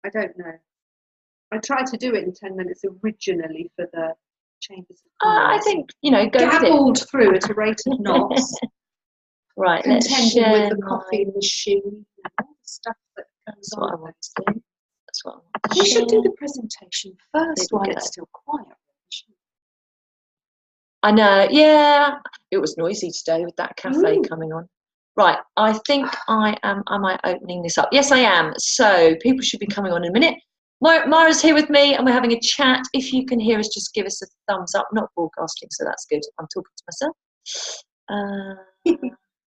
I don't know. I tried to do it in 10 minutes originally for the Chambers of Commerce. I think, you know, go Gabbled with it. through at a rate of knots. Right, Contending with the coffee machine and all the stuff that comes That's on. what I want to do. That's what I want to We should do share. the presentation first while it's still quiet. I know, yeah. It was noisy today with that cafe coming on. Right, I think am I opening this up? Yes, I am. So people should be coming on in a minute. Mara's here with me and we're having a chat. If you can hear us, just give us a thumbs up. Not broadcasting, so that's good. I'm talking to myself.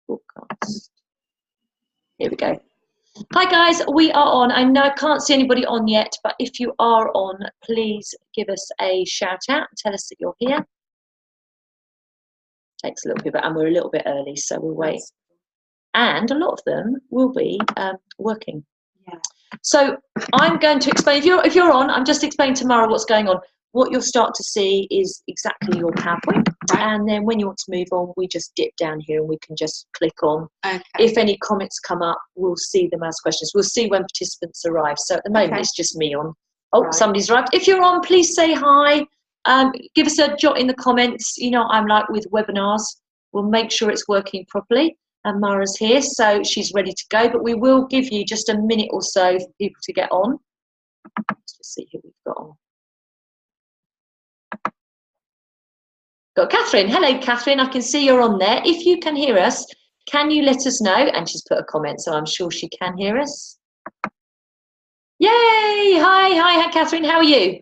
Broadcast. Here we go. Hi guys, we are on. I know I can't see anybody on yet, but if you are on, please give us a shout out. Tell us that you're here. Takes a little bit, and we're a little bit early, so we'll wait. And a lot of them will be working. Yeah. So I'm going to explain. If you're on, I'm just explaining to Mara what's going on. What you'll start to see is exactly your PowerPoint, and then when you want to move on, we just dip down here and we can just click on. Okay. If any comments come up, we'll see them as questions. We'll see when participants arrive. So at the moment, it's just me on. Oh, somebody's arrived. If you're on, please say hi. Give us a jot in the comments. You know, I'm like with webinars. We'll make sure it's working properly. And Mara's here, so she's ready to go. But we will give you just a minute or so for people to get on. Let's just see who we've got on. Got Catherine. Hello, Catherine. I can see you're on there. If you can hear us, can you let us know? And she's put a comment, so I'm sure she can hear us. Yay! Hi, Catherine. How are you?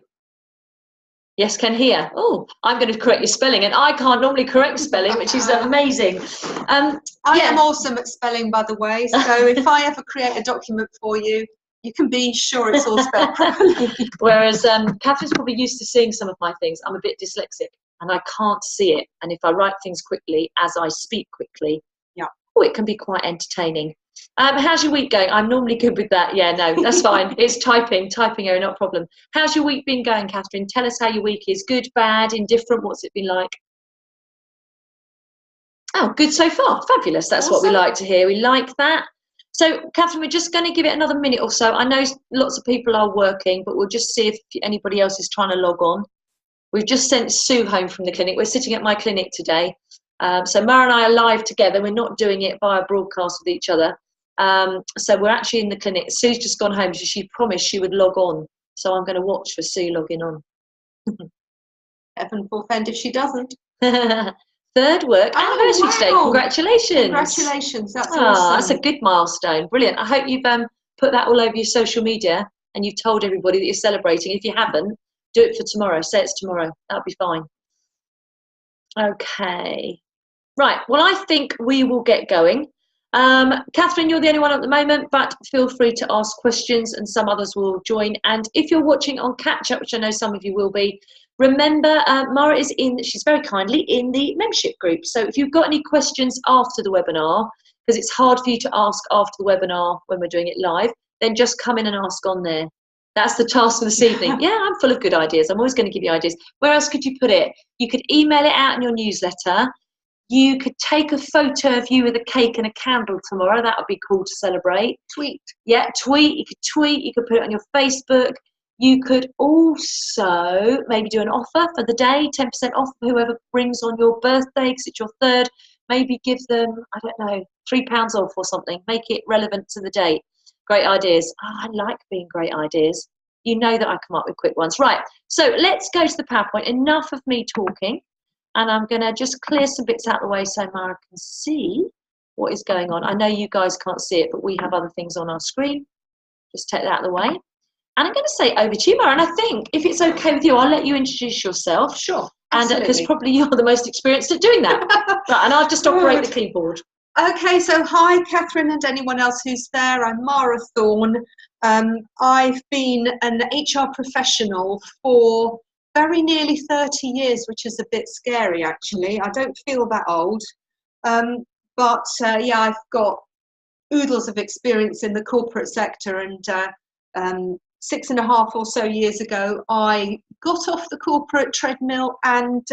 Yes, can hear. Oh, I'm going to correct your spelling, and I can't normally correct spelling, which is amazing. I am awesome at spelling, by the way. So if I ever create a document for you, you can be sure it's all spelled properly. Whereas Catherine's probably used to seeing some of my things. I'm a bit dyslexic, and I can't see it. And if I write things quickly, as I speak quickly, it can be quite entertaining. How's your week going? I'm normally good with that. Yeah, no, that's fine. It's typing error, not a problem. How's your week been going, Catherine? Tell us how your week is. Good, bad, indifferent? What's it been like? Oh, good so far. Fabulous. That's awesome. What we like to hear. We like that. So, Catherine, we're just going to give it another minute or so. I know lots of people are working, but we'll just see if anybody else is trying to log on. We've just sent Sue home from the clinic. We're sitting at my clinic today. So Mara and I are live together. We're not doing it via broadcast with each other. So we're actually in the clinic. Sue's just gone home. So she promised she would log on. So I'm going to watch for Sue logging on. Heaven forfend if she doesn't. Third work anniversary today. Congratulations. Congratulations. That's awesome. That's a good milestone. Brilliant. I hope you've put that all over your social media and you've told everybody that you're celebrating. If you haven't, do it for tomorrow. Say it's tomorrow. That'll be fine. Okay. Right, well, I think we will get going. Catherine, you're the only one at the moment, but feel free to ask questions and some others will join. And if you're watching on catch-up, which I know some of you will be, remember, Mara is she's very kindly in the membership group. So if you've got any questions after the webinar, because it's hard for you to ask after the webinar when we're doing it live, then just come in and ask on there. That's the task for this evening. Yeah, I'm full of good ideas. I'm always going to give you ideas. Where else could you put it? You could email it out in your newsletter. You could take a photo of you with a cake and a candle tomorrow. That would be cool to celebrate. Tweet. Yeah, tweet. You could tweet. You could put it on your Facebook. You could also maybe do an offer for the day, 10% off for whoever brings on your birthday because it's your third. Maybe give them, I don't know, £3 off or something. Make it relevant to the date. Great ideas. Oh, I like being great ideas. You know that I come up with quick ones. Right, so let's go to the PowerPoint. Enough of me talking. And I'm going to just clear some bits out of the way so Mara can see what is going on. I know you guys can't see it, but we have other things on our screen. Just take that out of the way. And I'm going to say over to you, Mara. And I think if it's okay with you, I'll let you introduce yourself. Sure. And because probably you're the most experienced at doing that. Right, and I'll just operate the keyboard. Okay, so hi, Catherine, and anyone else who's there. I'm Mara Thorne. I've been an HR professional for very nearly 30 years, which is a bit scary, actually. I don't feel that old. But yeah, I've got oodles of experience in the corporate sector. And 6.5 or so years ago, I got off the corporate treadmill and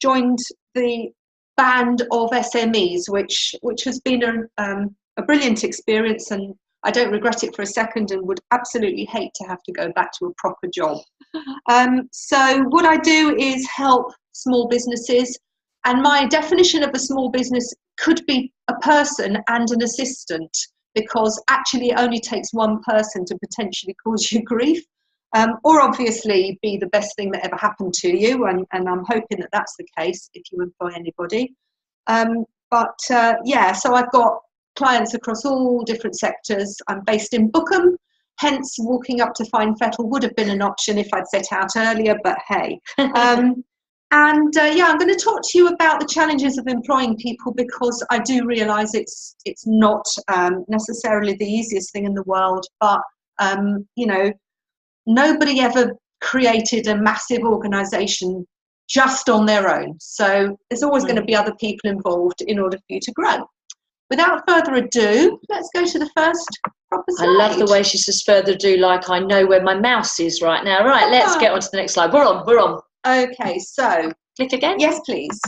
joined the band of SMEs, which has been a brilliant experience. And I don't regret it for a second and would absolutely hate to have to go back to a proper job. So what I do is help small businesses, and my definition of a small business could be a person and an assistant, because actually it only takes one person to potentially cause you grief, or obviously be the best thing that ever happened to you, and I'm hoping that that's the case if you employ anybody. Yeah, so I've got clients across all different sectors. I'm based in Bookham, hence walking up to Fine Fettle would have been an option if I'd set out earlier, but hey. Yeah, I'm going to talk to you about the challenges of employing people, because I do realise it's not necessarily the easiest thing in the world, but you know, nobody ever created a massive organisation just on their own. So there's always going to be other people involved in order for you to grow. Without further ado, let's go to the first proper slide. I love the way she says further ado, like I know where my mouse is right now. Right, let's get on to the next slide. We're on. Okay, so. Click again? Yes, please.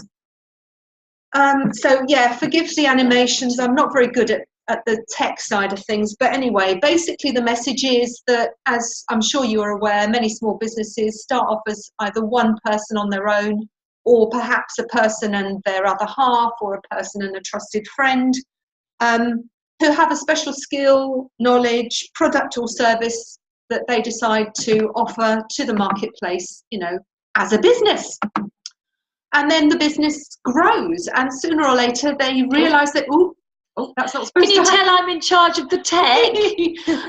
So yeah, forgive the animations. I'm not very good at the tech side of things. But anyway, basically the message is that, as I'm sure you are aware, many small businesses start off as either one person on their own, or perhaps a person and their other half, or a person and a trusted friend, who have a special skill, knowledge, product or service that they decide to offer to the marketplace, you know, as a business. And then the business grows, and sooner or later they realise that, oh, that's not supposed to happen. Can you tell I'm in charge of the tech?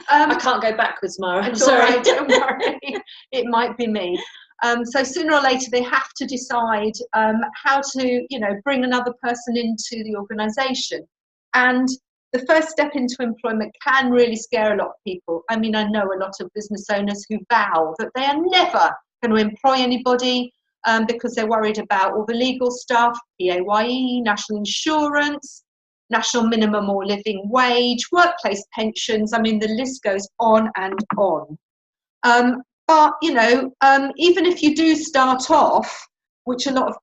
I can't go backwards, Mara. I'm sorry. Right, don't worry. It might be me. So sooner or later they have to decide how to, you know, bring another person into the organisation. And the first step into employment can really scare a lot of people. I mean, I know a lot of business owners who vow that they are never going to employ anybody because they're worried about all the legal stuff, PAYE, national insurance, national minimum or living wage, workplace pensions. I mean, the list goes on and on. But, you know, even if you do start off, which a lot of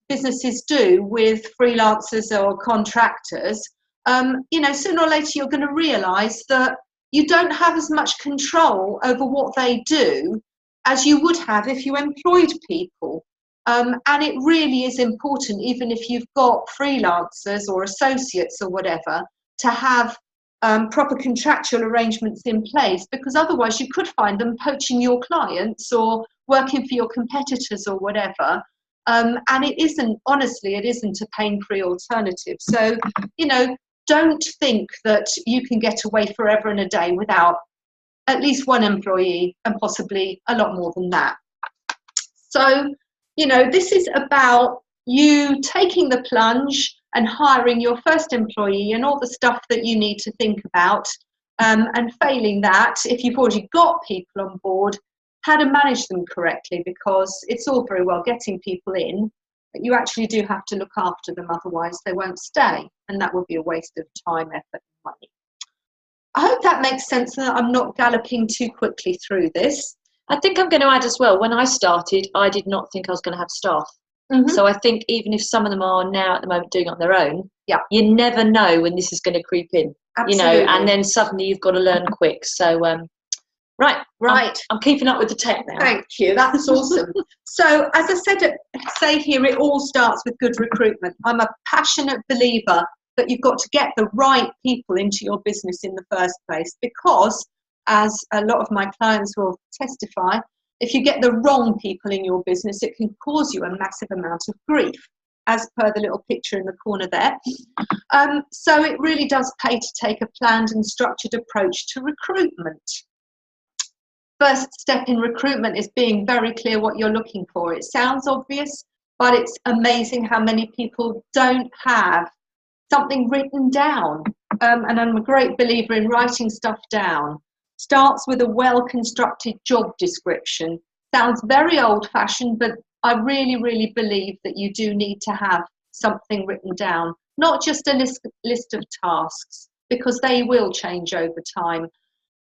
businesses do with freelancers or contractors, you know, sooner or later you're going to realise that you don't have as much control over what they do as you would have if you employed people. And it really is important, even if you've got freelancers or associates or whatever, to have proper contractual arrangements in place, because otherwise you could find them poaching your clients or working for your competitors or whatever. And it isn't, honestly, it isn't a pain-free alternative. So, you know, don't think that you can get away forever and a day without at least one employee, and possibly a lot more than that. So, you know, this is about you taking the plunge and hiring your first employee and all the stuff that you need to think about, and failing that, if you've already got people on board, how to manage them correctly, because it's all very well getting people in, but you actually do have to look after them, otherwise they won't stay, and that would be a waste of time, effort and money. I hope that makes sense and that I'm not galloping too quickly through this. I think I'm going to add as well, when I started, I did not think I was going to have staff. Mm-hmm. So I think even if some of them are now at the moment doing it on their own, yeah, you never know when this is going to creep in. Absolutely. You know, and then suddenly you've got to learn quick. So, right. I'm keeping up with the tech now. Thank you. That's awesome. So, as I say here, it all starts with good recruitment. I'm a passionate believer that you've got to get the right people into your business in the first place, because, as a lot of my clients will testify, if you get the wrong people in your business, it can cause you a massive amount of grief, as per the little picture in the corner there. So it really does pay to take a planned and structured approach to recruitment. First step in recruitment is being very clear what you're looking for. It sounds obvious, but it's amazing how many people don't have something written down. And I'm a great believer in writing stuff down. Starts with a well-constructed job description. Sounds very old-fashioned, but I really, really believe that you do need to have something written down, not just a list of tasks, because they will change over time.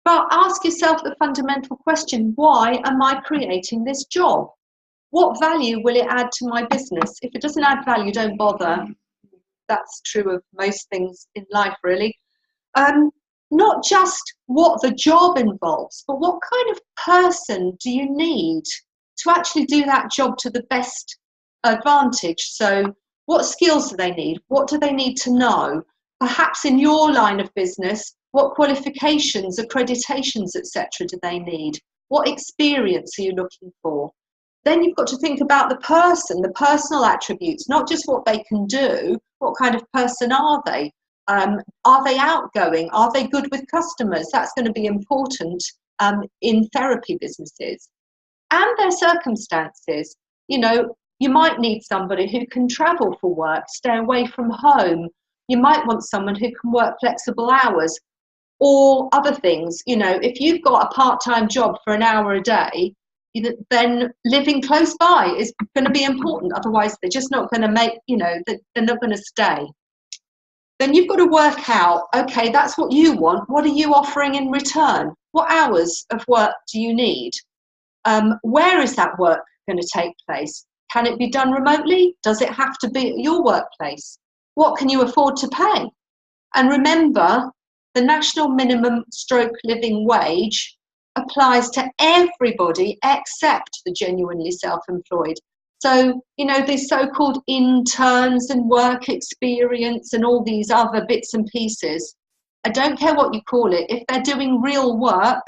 But ask yourself the fundamental question, why am I creating this job? What value will it add to my business? If it doesn't add value, don't bother. That's true of most things in life, really. not just what the job involves, but what kind of person do you need to actually do that job to the best advantage. So what skills do they need? What do they need to know? Perhaps in your line of business, what qualifications, accreditations, etc. do they need? What experience are you looking for? Then you've got to think about the person, the personal attributes, not just what they can do. What kind of person are they? Are they outgoing? Are they good with customers? That's going to be important in therapy businesses. And their circumstances. You know, you might need somebody who can travel for work, stay away from home. You might want someone who can work flexible hours or other things. You know, if you've got a part-time job for an hour a day, then living close by is going to be important. Otherwise, they're just not going to make, you know, they're not going to stay. Then you've got to work out, okay, that's what you want. What are you offering in return? What hours of work do you need? Where is that work going to take place? Can it be done remotely? Does it have to be at your workplace? What can you afford to pay? And remember, the national minimum stroke living wage applies to everybody except the genuinely self-employed. So, you know, these so-called interns and work experience and all these other bits and pieces, I don't care what you call it, if they're doing real work,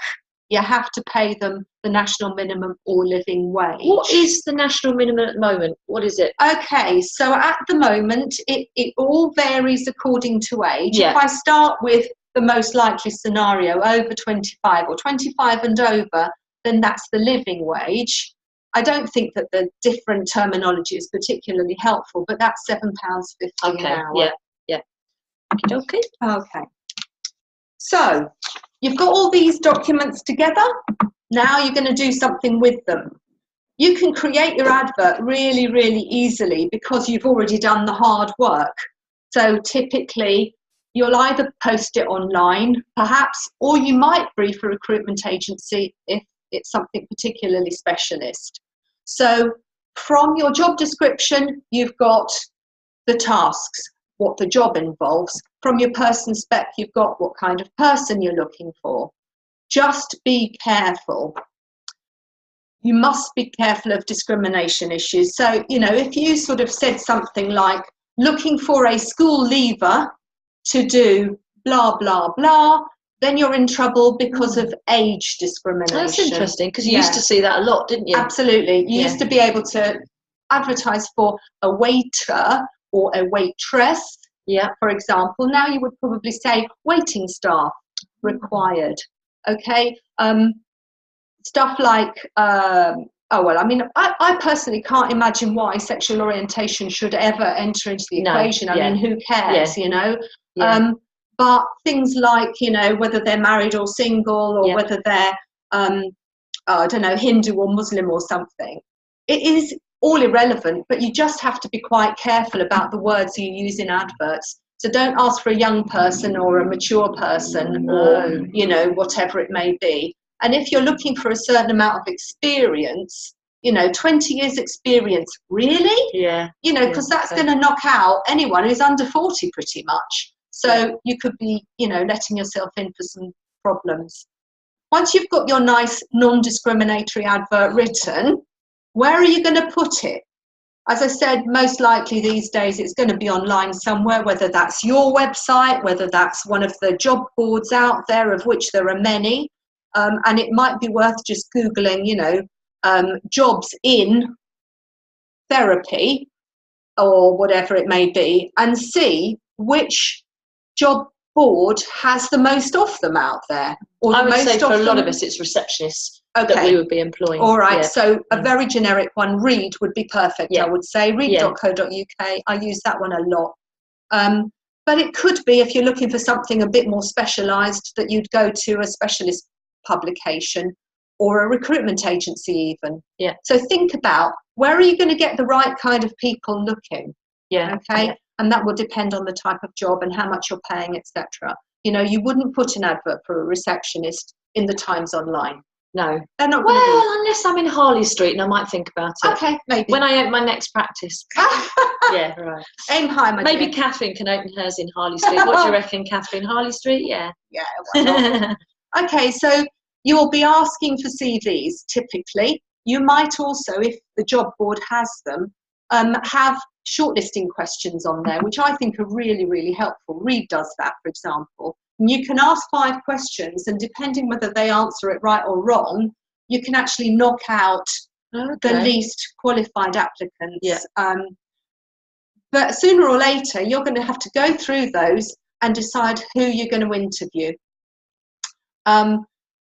you have to pay them the national minimum or living wage. What is the national minimum at the moment? What is it? Okay, so at the moment, it all varies according to age. Yeah. If I start with the most likely scenario, over 25 or 25 and over, then that's the living wage. I don't think that the different terminology is particularly helpful, but that's £7.50 an hour. Yeah. Okay. Okay. So you've got all these documents together. Now you're going to do something with them. You can create your advert really, really easily because you've already done the hard work. So typically, you'll either post it online, perhaps, or you might brief a recruitment agency if it's something particularly specialist. So from your job description, you've got the tasks, what the job involves. From your person spec, you've got what kind of person you're looking for. Just be careful. You must be careful of discrimination issues. So, you know, if you sort of said something like, looking for a school leaver to do blah, blah, blah, then you're in trouble because of age discrimination. That's interesting, because you used to see that a lot, didn't you? Absolutely. You used to be able to advertise for a waiter or a waitress, for example. Now you would probably say waiting staff required. Okay. Stuff like, I personally can't imagine why sexual orientation should ever enter into the equation. I mean, who cares, you know? Yeah. But things like, you know, whether they're married or single, or whether they're, I don't know, Hindu or Muslim or something, it is all irrelevant, but you just have to be quite careful about the words you use in adverts. So don't ask for a young person or a mature person or, you know, whatever it may be. And if you're looking for a certain amount of experience, you know, 20 years experience, really? Yeah. You know, because that's going to knock out anyone who's under 40 pretty much. So you could be, you know, letting yourself in for some problems. Once you've got your nice non-discriminatory advert written, where are you going to put it? As I said, most likely these days it's going to be online somewhere, whether that's your website, whether that's one of the job boards out there, of which there are many. And it might be worth just Googling, you know, jobs in therapy or whatever it may be, and see which job board has the most of them out there. Or I would say for a lot of us it's receptionists that we would be employing. All right, so a very generic one, Read, would be perfect, I would say. Read.co.uk, I use that one a lot. But it could be, if you're looking for something a bit more specialised, that you'd go to a specialist publication or a recruitment agency even. So think about, where are you going to get the right kind of people looking? And that will depend on the type of job and how much you're paying, etc. You know, you wouldn't put an advert for a receptionist in the Times Online. No. They're not going to Well, unless I'm in Harley Street and I might think about it. Okay, maybe. When I open my next practice. Yeah, right. Aim high, my Maybe dear. Catherine can open hers in Harley Street. What do you reckon, Catherine? Harley Street? Yeah. Yeah, why not? Okay, so you will be asking for CVs typically. You might also, if the job board has them, have shortlisting questions on there, which I think are really, really helpful. Reed does that, for example. And you can ask 5 questions, and depending whether they answer it right or wrong, you can actually knock out the least qualified applicants. Yeah. But sooner or later, you're going to have to go through those and decide who you're going to interview.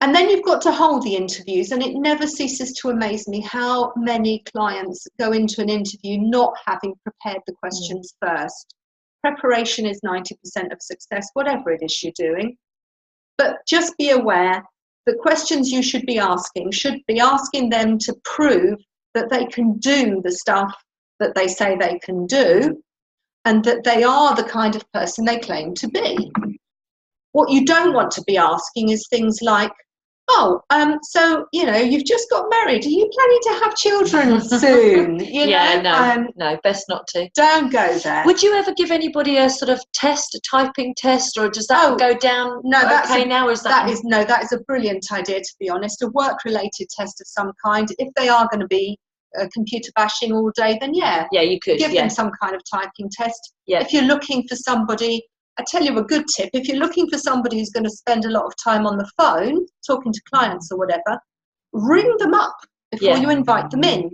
And then you've got to hold the interviews, and it never ceases to amaze me how many clients go into an interview not having prepared the questions first. Preparation is 90% of success, whatever it is you're doing. But just be aware that questions you should be asking them to prove that they can do the stuff that they say they can do, and that they are the kind of person they claim to be. What you don't want to be asking is things like, so, you've just got married. Are you planning to have children soon? No, best not to. Don't go there. Would you ever give anybody a sort of test, a typing test, or does that go down? No, that is a brilliant idea, to be honest. A work-related test of some kind. If they are going to be computer bashing all day, then you could give them some kind of typing test. Yeah. If you're looking for somebody, I tell you a good tip, if you're looking for somebody who's going to spend a lot of time on the phone, talking to clients or whatever, ring them up before you invite them in,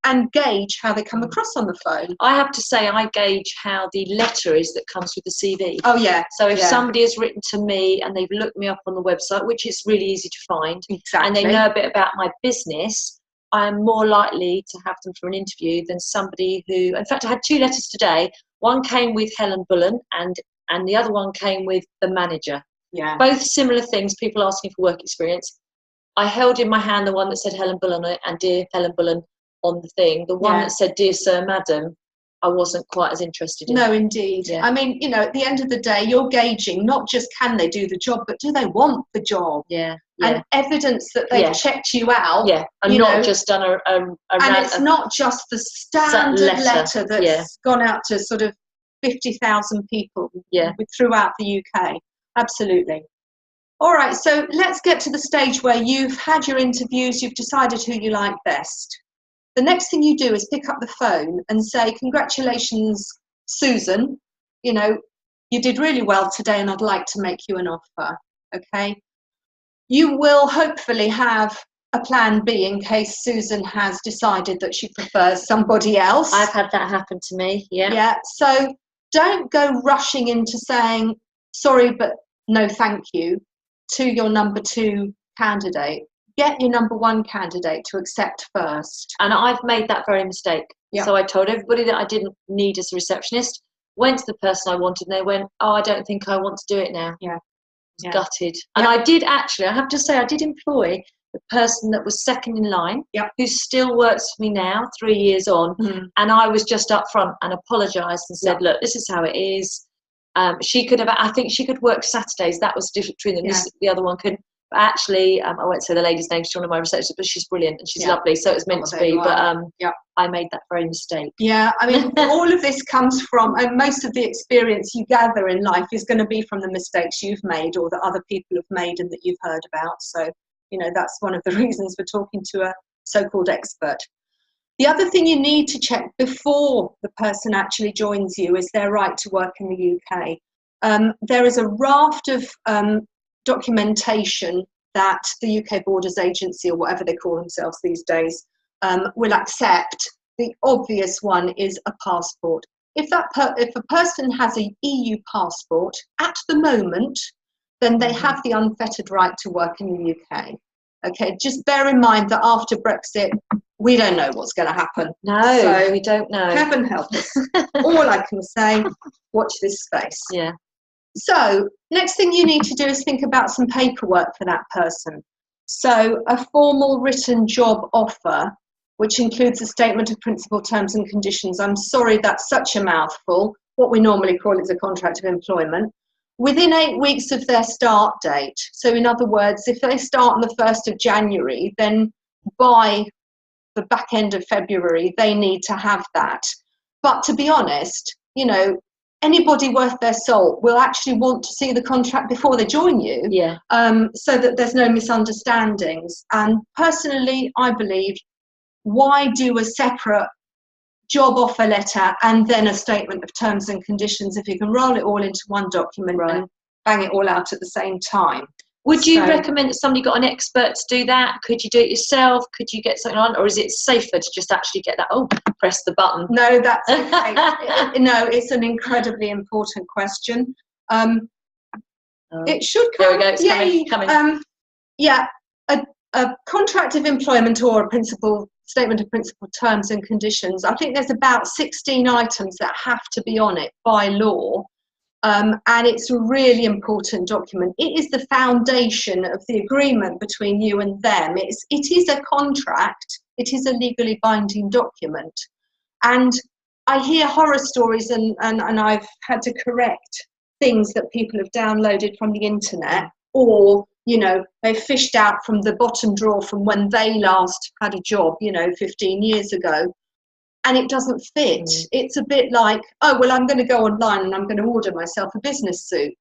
and gauge how they come across on the phone. I have to say, I gauge how the letter is that comes with the CV. Oh, yeah. So if somebody has written to me and they've looked me up on the website, which is really easy to find, exactly, and they know a bit about my business, I am more likely to have them for an interview than somebody who, in fact, I had 2 letters today. One came with Helen Bullen and the other one came with the manager. Yeah. Both similar things, people asking for work experience. I held in my hand the one that said Helen Bullen on it and Dear Helen Bullen on the thing. The one that said Dear Sir, Madam, I wasn't quite as interested in. No, indeed. Yeah. I mean, at the end of the day, you're gauging not just can they do the job, but do they want the job? Yeah. And evidence that they've checked you out. Yeah, and not just done a and it's not just the standard letter that's gone out to sort of 50,000 people throughout the UK. Absolutely. All right, so let's get to the stage where you've had your interviews, you've decided who you like best. The next thing you do is pick up the phone and say, congratulations, Susan. You did really well today and I'd like to make you an offer, okay? You will hopefully have a plan B in case Susan has decided that she prefers somebody else. I've had that happen to me, Yeah, so don't go rushing into saying, sorry, but no thank you, to your number 2 candidate. Get your number 1 candidate to accept first. And I've made that very mistake. Yeah. So I told everybody that I didn't need as a receptionist, went to the person I wanted, and they went, I don't think I want to do it now. Yeah. I was gutted. And I did actually, I have to say, I did employ the person that was second in line, who still works for me now, 3 years on. And I was just up front and apologised and said, look, this is how it is. She could have, I think she could work Saturdays. That was the difference between them. The other one couldn't. But actually, I won't say the lady's name, she's one of my receptionists, but she's brilliant and she's lovely. So it was meant to be. But I made that very mistake. Yeah, I mean, all of this comes from, and most of the experience you gather in life is going to be from the mistakes you've made or that other people have made and that you've heard about. So, that's one of the reasons for talking to a so-called expert. The other thing you need to check before the person actually joins you is their right to work in the UK. There is a raft of documentation that the UK Borders Agency, or whatever they call themselves these days, will accept. The obvious one is a passport. If a person has an EU passport at the moment, then they have the unfettered right to work in the UK. Okay, just bear in mind that after Brexit, we don't know what's going to happen. No, so, we don't know. Heaven help us. All I can say, watch this space. Yeah. So, next thing you need to do is think about some paperwork for that person. So, a formal written job offer, which includes a statement of principal terms and conditions. I'm sorry, that's such a mouthful. What we normally call is a contract of employment. within 8 weeks of their start date. So in other words, if they start on the 1st of January, then by the back end of February, they need to have that. But to be honest, you know, anybody worth their salt will actually want to see the contract before they join you, so that there's no misunderstandings. And personally, I believe, why do a separate job offer letter and then a statement of terms and conditions if you can roll it all into one document and bang it all out at the same time? Would you recommend that somebody got an expert to do that? Could you do it yourself? Could you get something on? Or is it safer to just actually get that, press the button? No, that's okay. No, it's an incredibly important question. It should come. There we go, it's coming. A contract of employment or a statement of principal terms and conditions, I think there's about 16 items that have to be on it by law. And it's a really important document. It is the foundation of the agreement between you and them. It is a contract. It is a legally binding document. And I hear horror stories, and I've had to correct things that people have downloaded from the internet, or, you know, they fished out from the bottom drawer from when they last had a job, 15 years ago. And it doesn't fit. It's a bit like, I'm going to go online and I'm going to order myself a business suit,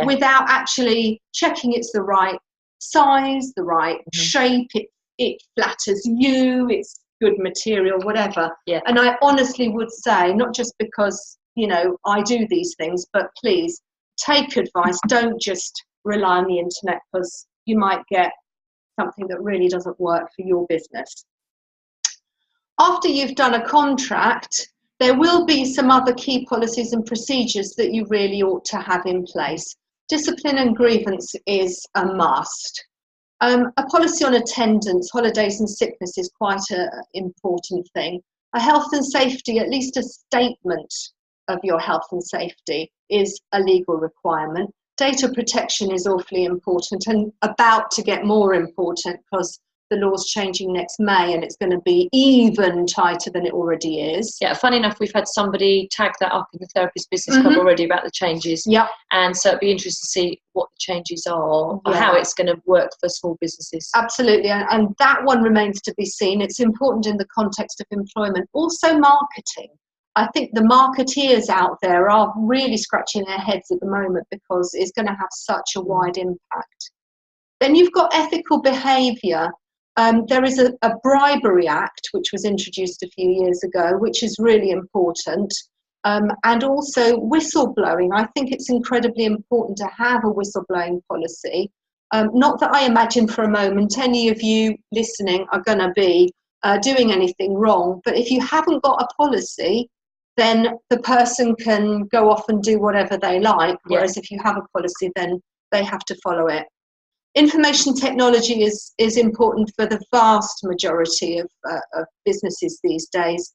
without actually checking it's the right size, the right shape, it flatters you, it's good material, whatever. And I honestly would say, not just because, I do these things, but please take advice. Don't just rely on the internet, because you might get something that really doesn't work for your business. After you've done a contract, there will be some other key policies and procedures that you really ought to have in place. Discipline and grievance is a must. A policy on attendance, holidays and sickness is quite an important thing. A health and safety, at least a statement of your health and safety, is a legal requirement. Data protection is awfully important and about to get more important, because the law's changing next May and it's going to be even tighter than it already is. Yeah, funny enough, we've had somebody tag that up in the Therapist Business Club already about the changes. Yeah. And so it'd be interesting to see what the changes are, or how it's going to work for small businesses. Absolutely. And that one remains to be seen. It's important in the context of employment. Also marketing. I think the marketeers out there are really scratching their heads at the moment, because it's going to have such a wide impact. Then you've got ethical behaviour. There is a bribery act which was introduced a few years ago, which is really important. And also whistleblowing. I think it's incredibly important to have a whistleblowing policy. Not that I imagine for a moment any of you listening are going to be doing anything wrong, but if you haven't got a policy, then the person can go off and do whatever they like, whereas if you have a policy, then they have to follow it. Information technology is important for the vast majority of businesses these days.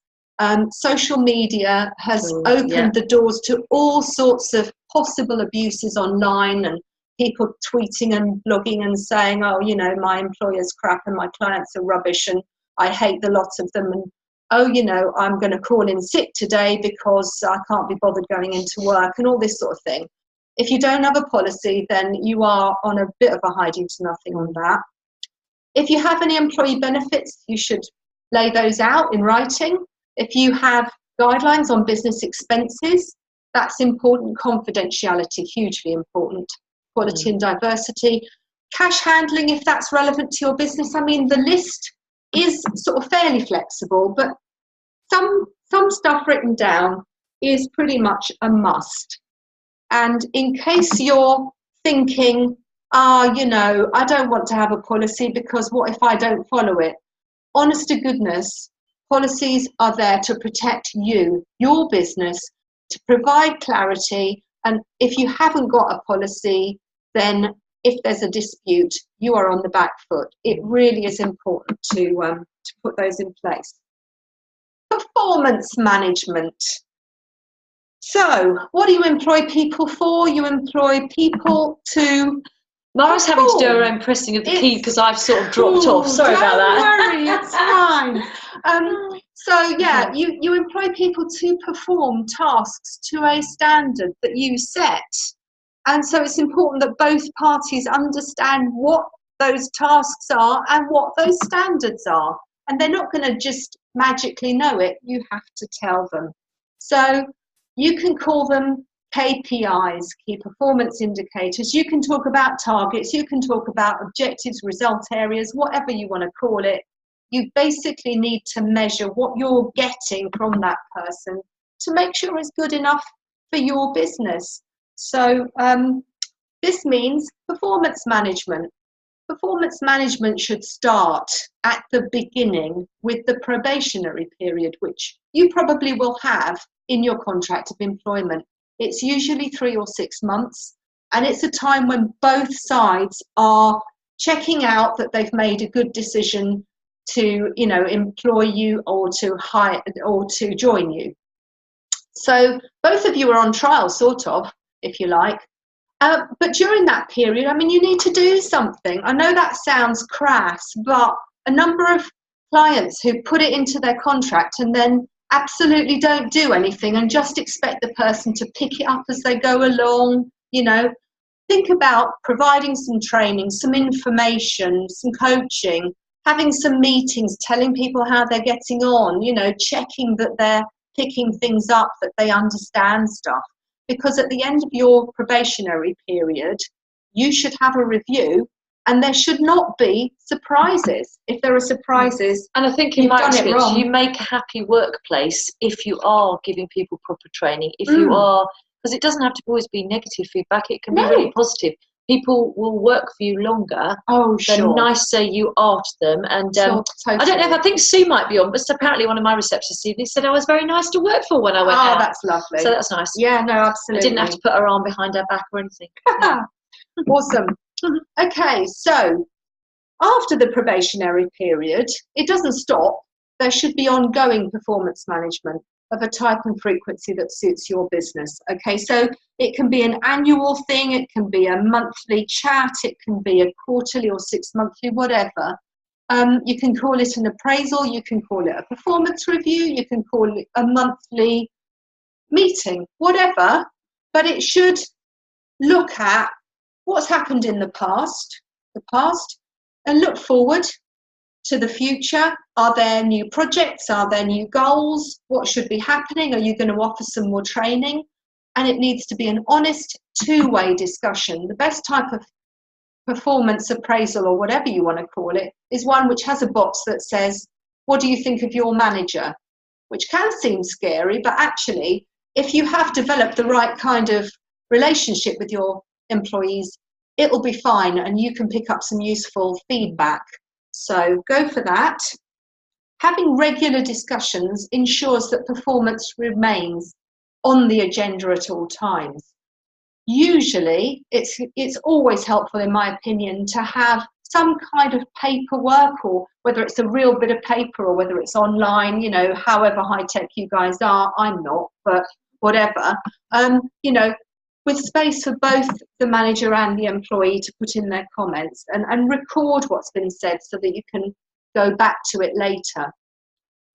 Social media has opened the doors to all sorts of possible abuses online, and people tweeting and blogging and saying, my employer's crap and my clients are rubbish and I hate the lot of them, and I'm going to call in sick today because I can't be bothered going into work, and all this sort of thing. If you don't have a policy, then you are on a bit of a hiding to nothing on that. If you have any employee benefits, you should lay those out in writing. If you have guidelines on business expenses, that's important. Confidentiality, hugely important. Quality and diversity. Cash handling, if that's relevant to your business. I mean, the list is sort of fairly flexible, but some stuff written down is pretty much a must. And in case you're thinking, I don't want to have a policy because what if I don't follow it? Honest to goodness, policies are there to protect you, your business, to provide clarity. And if you haven't got a policy, then if there's a dispute, you are on the back foot. It really is important to put those in place. Performance management. So, what do you employ people for? You employ people to... Mara's having to do her own pressing of the key because I've sort of dropped off. Sorry about that. Don't worry, it's fine. You employ people to perform tasks to a standard that you set. And so it's important that both parties understand what those tasks are and what those standards are. And they're not going to just magically know it. You have to tell them. So you can call them KPIs, key performance indicators. You can talk about targets. You can talk about objectives, result areas, whatever you want to call it. You basically need to measure what you're getting from that person to make sure it's good enough for your business. So this means performance management. Performance management should start at the beginning with the probationary period, which you probably will have in your contract of employment. It's usually 3 or 6 months, and it's a time when both sides are checking out that they've made a good decision to, employ you or to hire or to join you. So both of you are on trial, sort of, if you like. But during that period, you need to do something. I know that sounds crass, but a number of clients who put it into their contract and then absolutely don't do anything and just expect the person to pick it up as they go along. Think about providing some training, some information, some coaching, having some meetings, telling people how they're getting on, checking that they're picking things up, that they understand stuff. Because at the end of your probationary period, you should have a review, and there should not be surprises. If there are surprises, and I think in my experience, you make a happy workplace if you are giving people proper training. If you are, because it doesn't have to always be negative feedback; it can be really positive. People will work for you longer. Oh, the sure. nicer you are to them. And totally. I don't know if I think Sue might be on, but apparently one of my receptionists said I was very nice to work for when I went out. Oh, that's lovely. So that's nice. Yeah, no, absolutely. I didn't have to put her arm behind her back or anything. Awesome. Okay, so after the probationary period, it doesn't stop. There should be ongoing performance management of a type and frequency that suits your business. Okay, so it can be an annual thing, it can be a monthly chat, it can be a quarterly or 6 monthly, whatever. You can call it an appraisal, you can call it a performance review, you can call it a monthly meeting, whatever, but it should look at what's happened in the past, and look forward to the future. Are there new projects? Are there new goals? What should be happening? Are you going to offer some more training? And it needs to be an honest two-way discussion. The best type of performance appraisal, or whatever you want to call it, is one which has a box that says, what do you think of your manager? Which can seem scary, but actually, if you have developed the right kind of relationship with your employees, it'll be fine and you can pick up some useful feedback. So go for that. Having regular discussions ensures that performance remains on the agenda at all times. Usually, it's always helpful, in my opinion, to have some kind of paperwork, or whether it's a real bit of paper or whether it's online, however high-tech you guys are. I'm not, but whatever. With space for both the manager and the employee to put in their comments and record what's been said so that you can go back to it later.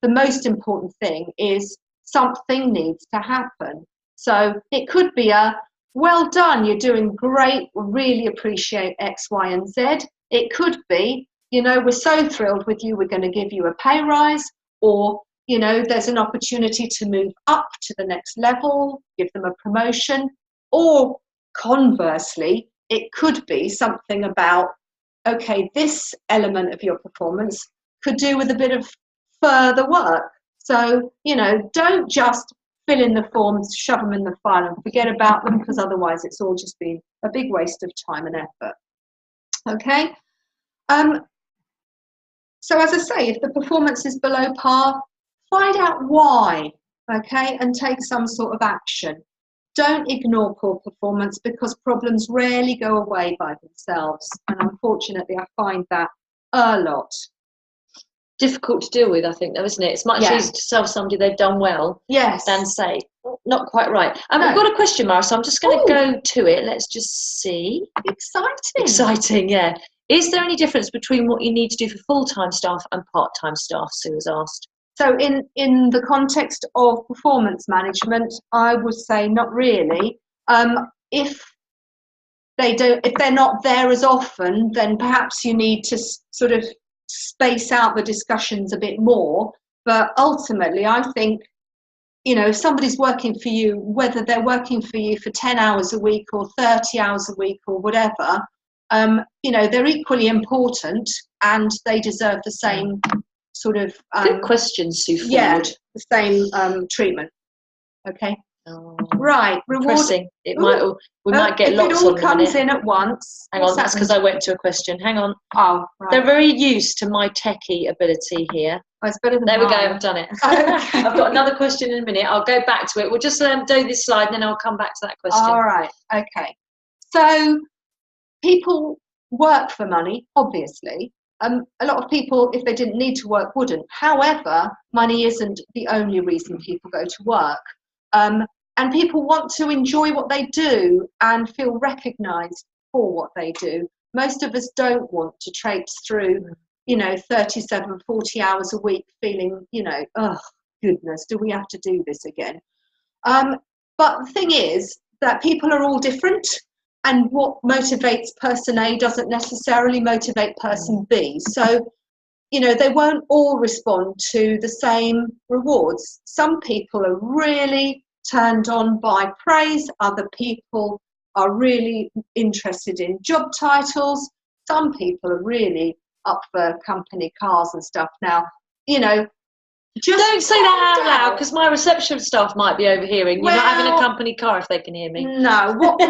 The most important thing is something needs to happen. So it could be a, well done, you're doing great, we really appreciate X, Y, and Z. It could be, we're so thrilled with you, we're going to give you a pay rise, or, there's an opportunity to move up to the next level, give them a promotion. Or conversely, it could be something about, okay, this element of your performance could do with a bit of further work. So, don't just fill in the forms, shove them in the file and forget about them, because otherwise it's all just been a big waste of time and effort. Okay. So as I say, if the performance is below par, find out why, okay, and take some sort of action. Don't ignore poor performance, because problems rarely go away by themselves. And unfortunately, I find that a lot. Difficult to deal with, I think, though, isn't it? It's much easier to tell somebody they've done well than say, not quite right. We've got a question, Mara, so I'm just going to go to it. Let's just see. Exciting, yeah. Is there any difference between what you need to do for full-time staff and part-time staff, Sue has asked? So in the context of performance management, I would say not really. If they don't, if they're not there as often, then perhaps you need to sort of space out the discussions a bit more. But ultimately, I think, if somebody's working for you, whether they're working for you for 10 hours a week or 30 hours a week or whatever, they're equally important and they deserve the same sort of good question, Sue Ford. Yeah, the same treatment. Okay. Oh, right. Reward. We might get lots of on it all comes in at once. Hang on, that's because I went to a question. Hang on. Oh, right. They're very used to my techie ability here. Oh, it's better than there mine. We go, I've done it. Okay. I've got another question in a minute. I'll go back to it. We'll just do this slide and then I'll come back to that question. All right. Okay. So people work for money, obviously. A lot of people, if they didn't need to work, wouldn't. However, money isn't the only reason people go to work. And people want to enjoy what they do and feel recognised for what they do. Most of us don't want to traipse through, 37, 40 hours a week feeling, oh, goodness, do we have to do this again? But the thing is that people are all different, and what motivates person A doesn't necessarily motivate person B. So, they won't all respond to the same rewards. Some people are really turned on by praise. Other people are really interested in job titles. Some people are really up for company cars and stuff. Now, just don't say that out loud, because my reception staff might be overhearing. You're not having a company car if they can hear me. No, what they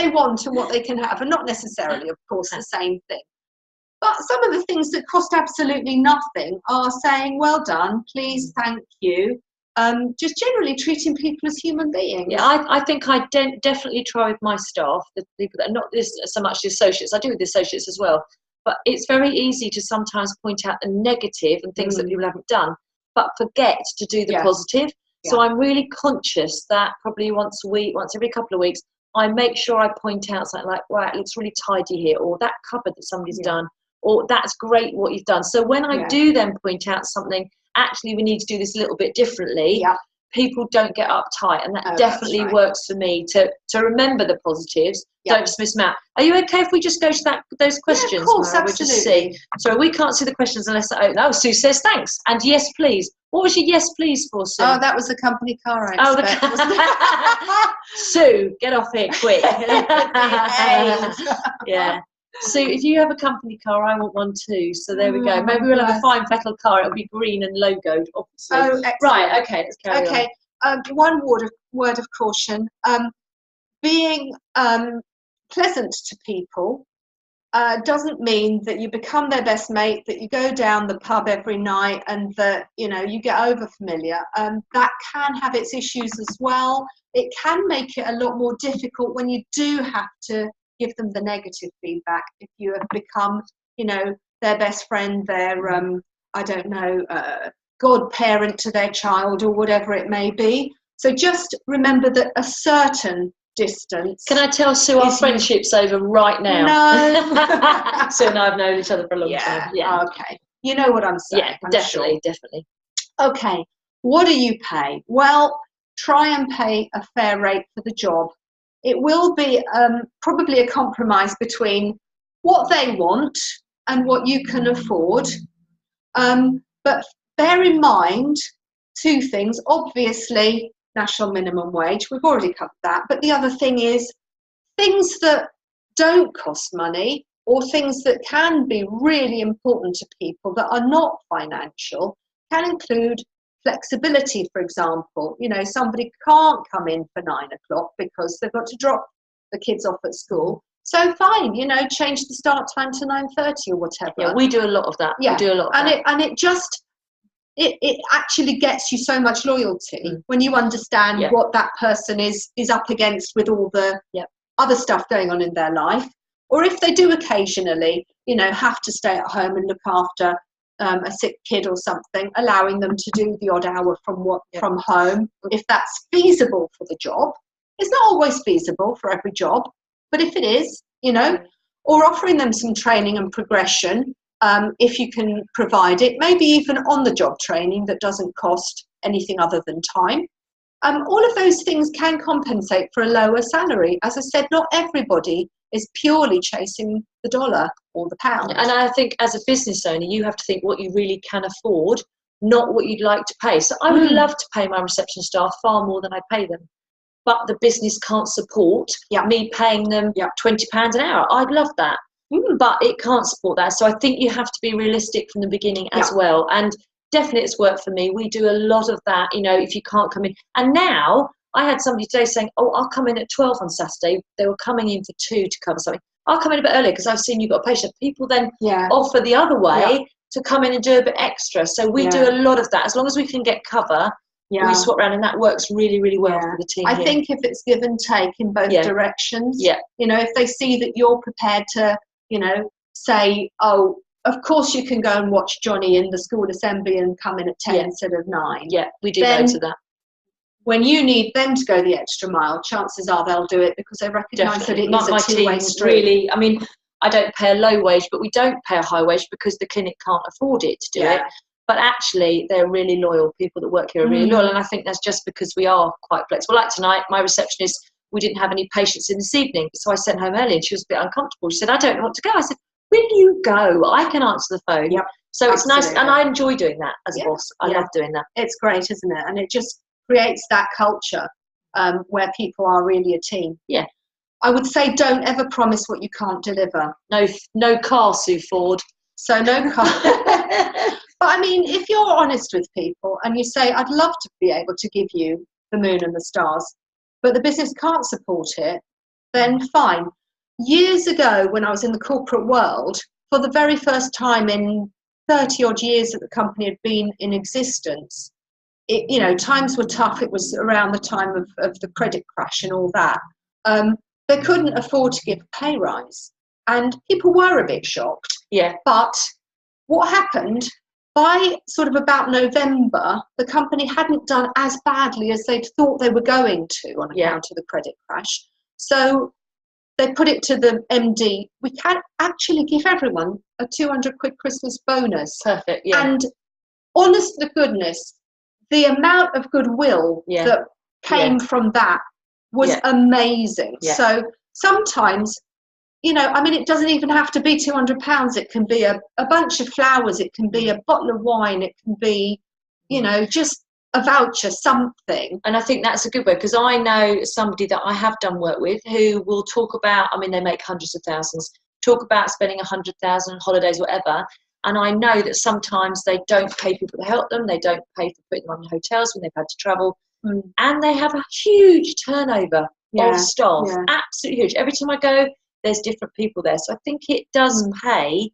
want and what they can have are not necessarily, of course, the same thing. But some of the things that cost absolutely nothing are saying, well done, please, thank you. Just generally treating people as human beings. Yeah, I think I definitely try with my staff, the people that are not so much the associates. I do with the associates as well. But it's very easy to sometimes point out the negative and things that people haven't done, but forget to do the positive. Yeah. So I'm really conscious that probably once a week, once every couple of weeks, I make sure I point out something like, wow, it looks really tidy here, or that cupboard that somebody's done, or that's great what you've done. So when I do then point out something, actually we need to do this a little bit differently, people don't get uptight, and that definitely works for me to remember the positives. Don't dismiss them out. Are you okay if we just go to those questions? Yeah, of course, Mara? absolutely. We'll just see. So we can't see the questions unless I open. Oh, Sue says thanks and yes please. What was your yes please for, Sue? Oh, that was the company car I expect. Sue, get off here quick. Yeah. So if you have a company car, I want one too. So there we go. Maybe we'll have a fine fettle car. It'll be green and logoed, obviously. Oh, excellent. Right. Okay. Let's carry on. Okay. One word of caution. Being pleasant to people doesn't mean that you become their best mate, that you go down the pub every night, and that you get over familiar. That can have its issues as well. It can make it a lot more difficult when you do have to give them the negative feedback. If you have become, their best friend, their godparent to their child, or whatever it may be. So just remember that a certain distance. Can I tell Sue our friendship's over right now? No. Sue and I have known each other for a long time. Yeah. Okay. You know what I'm saying. Yeah, definitely. Okay. What do you pay? Well, try and pay a fair rate for the job. It will be probably a compromise between what they want and what you can afford. But bear in mind two things. Obviously, national minimum wage. We've already covered that. But the other thing is things that don't cost money, or things that can be really important to people that are not financial, can include flexibility, for example. Somebody can't come in for 9 o'clock because they've got to drop the kids off at school. So fine, change the start time to 9:30 or whatever. Yeah, we do a lot of that. Yeah. We do a lot of that. It actually gets you so much loyalty when you understand what that person is up against with all the other stuff going on in their life. Or if they do occasionally, have to stay at home and look after a sick kid or something, allowing them to do the odd hour from home, if that's feasible for the job. It's not always feasible for every job, but if it is, or offering them some training and progression, if you can provide it, maybe even on-the-job training that doesn't cost anything other than time. All of those things can compensate for a lower salary. As I said, not everybody is purely chasing the dollar or the pound. And I think as a business owner, you have to think what you really can afford, not what you'd like to pay. So I would love to pay my reception staff far more than I pay them, but the business can't support me paying them £20 an hour. I'd love that, but it can't support that. So I think you have to be realistic from the beginning as well. And definitely it's worked for me. We do a lot of that, you know, if you can't come in. And now I had somebody today saying, oh, I'll come in at 12 on Saturday. They were coming in for 2 to cover something. I'll come in a bit earlier because I've seen you've got a patient. People then offer the other way to come in and do a bit extra. So we do a lot of that. As long as we can get cover, we swap around, and that works really, really well for the team. I think if it's give and take in both directions, you know, if they see that you're prepared to, you know, say, oh, of course you can go and watch Johnny in the school assembly and come in at 10 instead of 9. Yeah, we do loads of that. When you need them to go the extra mile, chances are they'll do it because they recognise that it is a two-way street. Really, I mean, I don't pay a low wage, but we don't pay a high wage because the clinic can't afford it to do it. But actually, they're really loyal. People that work here are really loyal, and I think that's just because we are quite flexible. Like tonight, my receptionist, we didn't have any patients in this evening, so I sent home early, and she was a bit uncomfortable. She said, I don't know what to go. I said, will you go? I can answer the phone. So it's nice, and I enjoy doing that as a boss. I love doing that. It's great, isn't it? And it just creates that culture where people are really a team. Yeah. I would say don't ever promise what you can't deliver. No car, Sue Ford. So no car. But I mean, if you're honest with people and you say, I'd love to be able to give you the moon and the stars, but the business can't support it, then fine. Years ago, when I was in the corporate world, for the very first time in 30 odd years that the company had been in existence, you know, times were tough. It was around the time of the credit crash and all that. They couldn't afford to give a pay rise, and people were a bit shocked. Yeah. But what happened, by sort of about November, the company hadn't done as badly as they'd thought they were going to on account of the credit crash. So they put it to the MD, we can actually give everyone a 200 quid Christmas bonus. Perfect, yeah. And honest to goodness, the amount of goodwill that came from that was amazing. Yeah. So sometimes, you know, I mean, it doesn't even have to be £200. It can be a bunch of flowers. It can be a bottle of wine. It can be, you know, just a voucher, something. And I think that's a good way, because I know somebody that I have done work with who will talk about, I mean, they make hundreds of thousands, talk about spending 100,000 on holidays, whatever. And I know that sometimes they don't pay people to help them. They don't pay for putting them on hotels when they've had to travel. And they have a huge turnover of staff, absolutely huge. Every time I go, there's different people there. So I think it does pay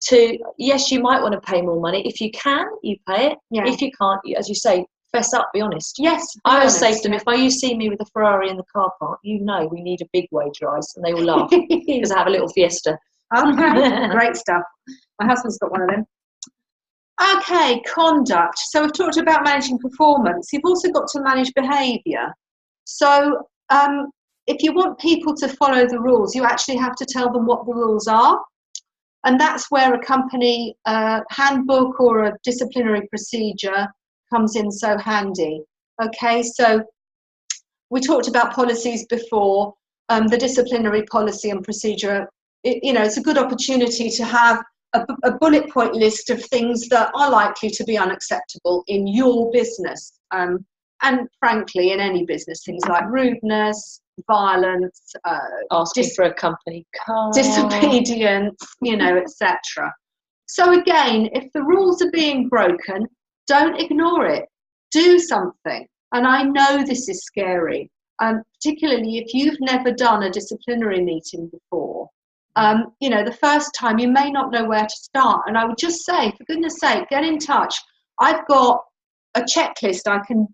to, yes, you might want to pay more money. If you can, you pay it. If you can't, as you say, fess up, be honest. Yes. I always say to them, if you see me with a Ferrari in the car park, you know we need a big wage rise. And they will laugh because I have a little Fiesta. Okay, great stuff. My husband's got one of them. Okay, conduct. So we've talked about managing performance. You've also got to manage behaviour. So if you want people to follow the rules, you actually have to tell them what the rules are. And that's where a company handbook or a disciplinary procedure comes in so handy. Okay, so we talked about policies before. The disciplinary policy and procedure, you know, it's a good opportunity to have a bullet point list of things that are likely to be unacceptable in your business. And frankly, in any business, things like rudeness, violence, asking for a company car, disobedience, you know, etc. So again, if the rules are being broken, don't ignore it. Do something. And I know this is scary, particularly if you've never done a disciplinary meeting before. You know, the first time you may not know where to start. And I would just say, for goodness sake, get in touch. I've got a checklist I can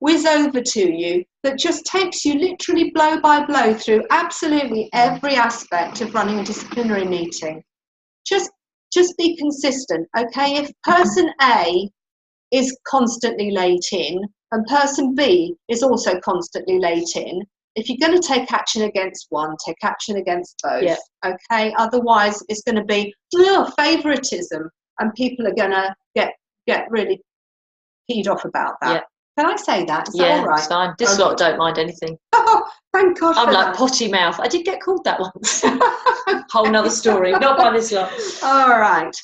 whiz over to you that just takes you literally blow by blow through absolutely every aspect of running a disciplinary meeting. Just be consistent, okay? If person A is constantly late in and person B is also constantly late in, if you're going to take action against one, take action against both, okay? Otherwise, it's going to be favoritism, and people are going to get really peed off about that. Can I say that? Is that Yeah, all right? it's fine. This lot don't mind anything. Oh, thank God I'm for like that. potty mouth. I did get called that once. Whole nother story. Not by this lot. All right.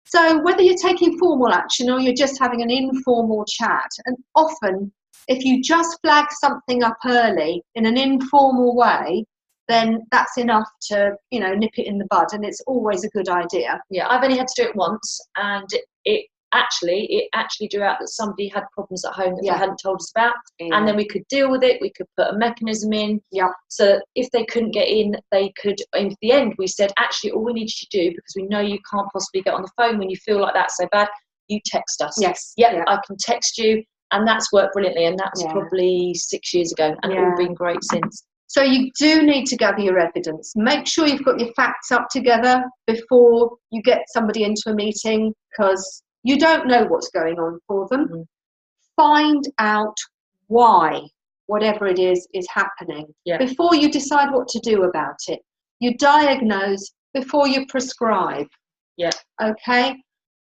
So whether you're taking formal action or you're just having an informal chat, and often if you just flag something up early in an informal way, then that's enough to, nip it in the bud, and it's always a good idea. Yeah, I've only had to do it once, and it actually drew out that somebody had problems at home that they hadn't told us about, and then we could deal with it. We could put a mechanism in, so that if they couldn't get in, they could. In the end, we said, actually, all we need you to do, because we know you can't possibly get on the phone when you feel like that so bad, you text us. Yes. Yeah, I can text you, and that's worked brilliantly, and that's probably 6 years ago, and all been great since. So you do need to gather your evidence. Make sure you've got your facts up together before you get somebody into a meeting, because you don't know what's going on for them. Mm-hmm. Find out why whatever it is happening before you decide what to do about it. You diagnose before you prescribe. Yeah. Okay.